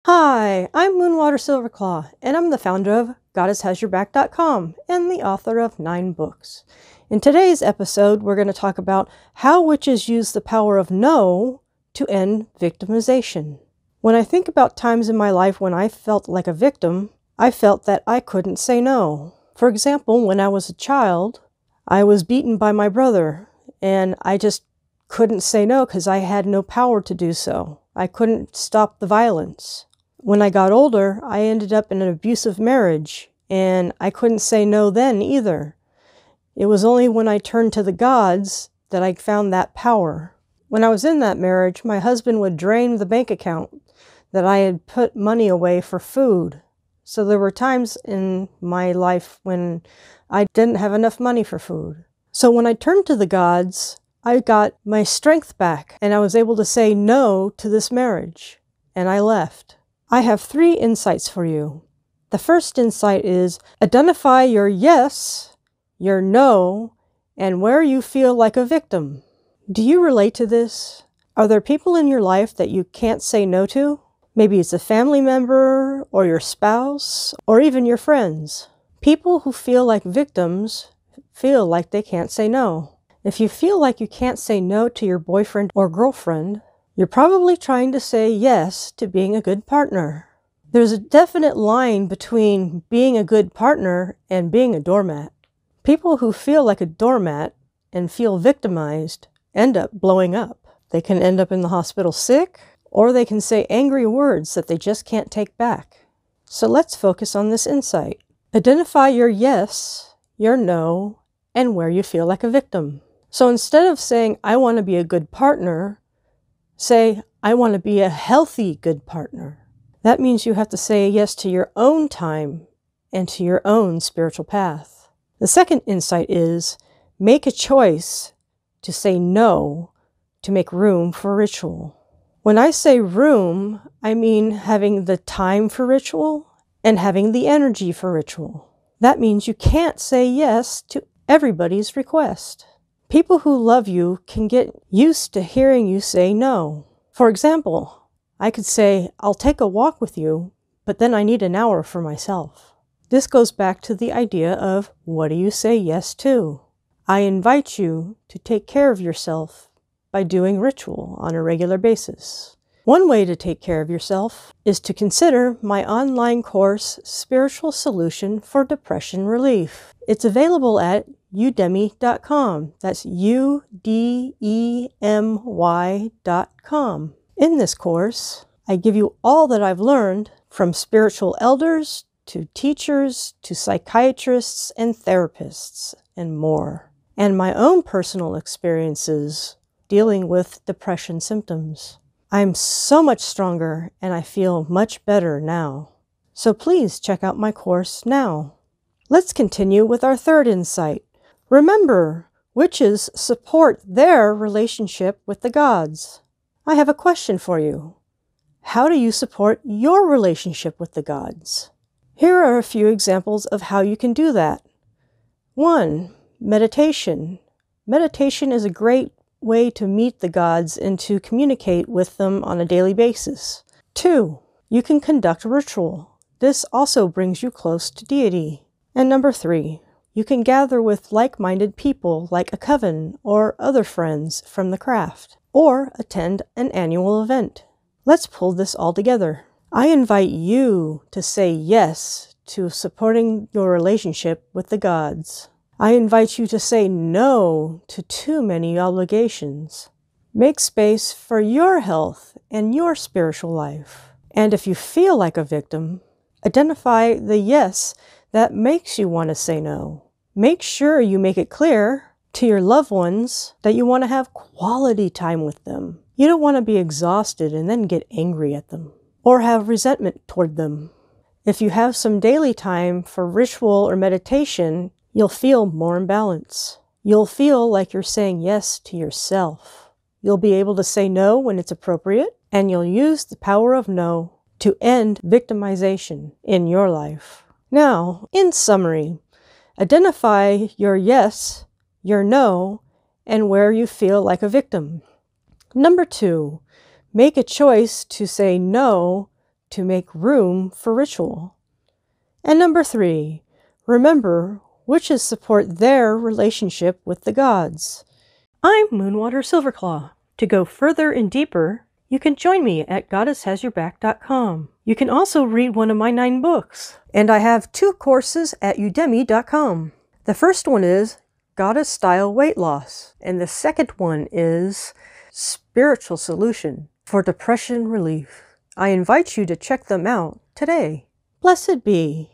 Hi, I'm Moonwater Silverclaw, and I'm the founder of GoddessHasYourBack.com and the author of 9 books. In today's episode, we're going to talk about how witches use the power of no to end victimization. When I think about times in my life when I felt like a victim, I felt that I couldn't say no. For example, when I was a child, I was beaten by my brother, and I just couldn't say no because I had no power to do so. I couldn't stop the violence. When I got older, I ended up in an abusive marriage, and I couldn't say no then either. It was only when I turned to the gods that I found that power. When I was in that marriage, my husband would drain the bank account that I had put money away for food. So there were times in my life when I didn't have enough money for food. So when I turned to the gods, I got my strength back, and I was able to say no to this marriage, and I left. I have 3 insights for you. The first insight is identify your yes, your no, and where you feel like a victim. Do you relate to this? Are there people in your life that you can't say no to? Maybe it's a family member, or your spouse, or even your friends. People who feel like victims feel like they can't say no. If you feel like you can't say no to your boyfriend or girlfriend, you're probably trying to say yes to being a good partner. There's a definite line between being a good partner and being a doormat. People who feel like a doormat and feel victimized end up blowing up. They can end up in the hospital sick, or they can say angry words that they just can't take back. So let's focus on this insight. Identify your yes, your no, and where you feel like a victim. So instead of saying, I want to be a good partner, say, I want to be a healthy good partner. That means you have to say yes to your own time and to your own spiritual path. The second insight is, make a choice to say no to make room for ritual. When I say room, I mean having the time for ritual and having the energy for ritual. That means you can't say yes to everybody's request. People who love you can get used to hearing you say no. For example, I could say, I'll take a walk with you, but then I need an hour for myself. This goes back to the idea of, what do you say yes to? I invite you to take care of yourself by doing ritual on a regular basis. One way to take care of yourself is to consider my online course, Spiritual Solution for Depression Relief. It's available at udemy.com. That's udemy.com. In this course, I give you all that I've learned from spiritual elders to teachers to psychiatrists and therapists and more, and my own personal experiences dealing with depression symptoms. I'm so much stronger and I feel much better now. So please check out my course now. Let's continue with our third insight. Remember, witches support their relationship with the gods. I have a question for you. How do you support your relationship with the gods? Here are a few examples of how you can do that. 1. Meditation. Meditation is a great way to meet the gods and to communicate with them on a daily basis. 2. You can conduct a ritual. This also brings you close to deity. And number 3. You can gather with like-minded people like a coven or other friends from the craft, or attend an annual event. Let's pull this all together. I invite you to say yes to supporting your relationship with the gods. I invite you to say no to too many obligations. Make space for your health and your spiritual life. And if you feel like a victim, identify the yes that makes you want to say no. Make sure you make it clear to your loved ones that you want to have quality time with them. You don't want to be exhausted and then get angry at them or have resentment toward them. If you have some daily time for ritual or meditation, you'll feel more in balance. You'll feel like you're saying yes to yourself. You'll be able to say no when it's appropriate, and you'll use the power of no to end victimization in your life. Now, in summary, identify your yes, your no, and where you feel like a victim. Number 2, make a choice to say no to make room for ritual. And number 3, remember witches support their relationship with the gods. I'm Moonwater Silverclaw. To go further and deeper, you can join me at goddesshasyourback.com. You can also read one of my 9 books. And I have 2 courses at udemy.com. The first one is Goddess Style Weight Loss, and the second one is Spiritual Solution for Depression Relief. I invite you to check them out today. Blessed be.